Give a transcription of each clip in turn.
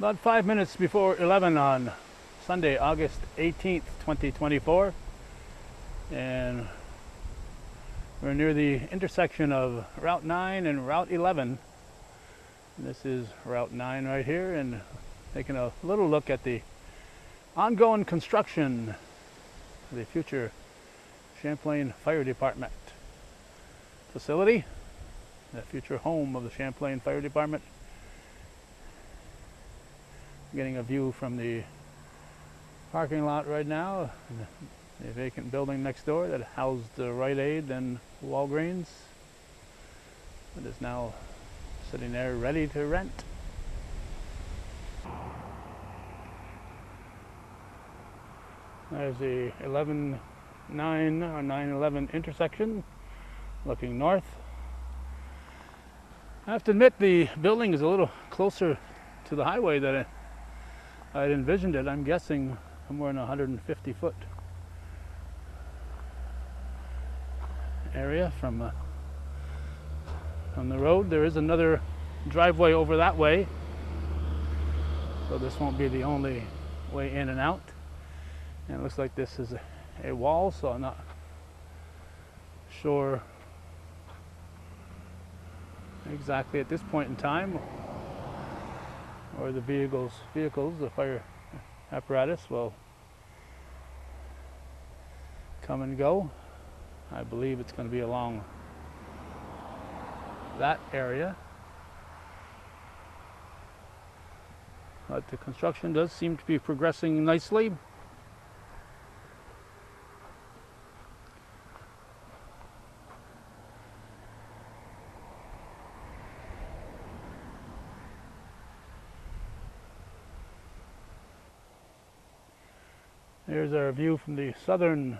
About 5 minutes before 11 on Sunday, August 18th, 2024. And we're near the intersection of Route 9 and Route 11. This is Route 9 right here, and taking a little look at the ongoing construction of the future Champlain Fire Department facility, the future home of the Champlain Fire Department. Getting a view from the parking lot right now, the vacant building next door that housed the Rite Aid and Walgreens. It is now sitting there ready to rent. There's the 11-9 or 9-11 intersection looking north. I have to admit the building is a little closer to the highway than I'd envisioned it. I'm guessing somewhere in a 150-foot area from the road. There is another driveway over that way, so this won't be the only way in and out. And it looks like this is a wall, so I'm not sure exactly at this point in time or the vehicles, the fire apparatus will come and go. I believe it's going to be along that area. But the construction does seem to be progressing nicely. Here's our view from the southern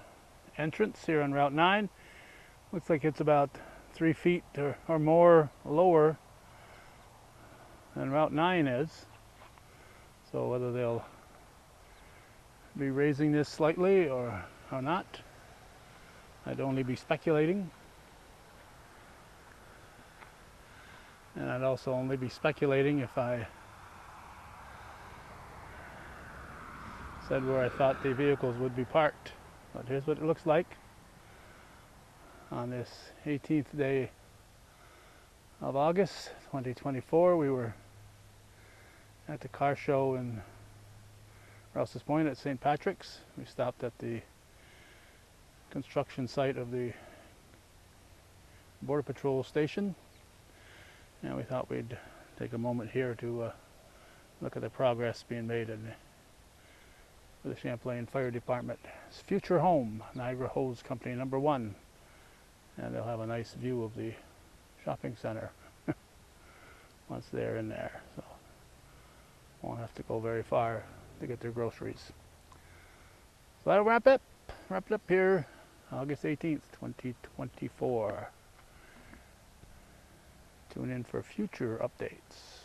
entrance here on Route 9. Looks like it's about 3 feet or more lower than Route 9 is. So whether they'll be raising this slightly or not, I'd only be speculating. And I'd also only be speculating if I said where I thought the vehicles would be parked. But here's what it looks like on this 18th day of August 2024. We were at the car show in Rouse's Point at St. Patrick's. We stopped at the construction site of the Border Patrol station, and we thought we'd take a moment here to look at the progress being made in the Champlain Fire Department's future home, Niagara Hose Co. #1, and they'll have a nice view of the shopping center once they're in there, so won't have to go very far to get their groceries. So that'll wrap it up here, August 18th, 2024. Tune in for future updates.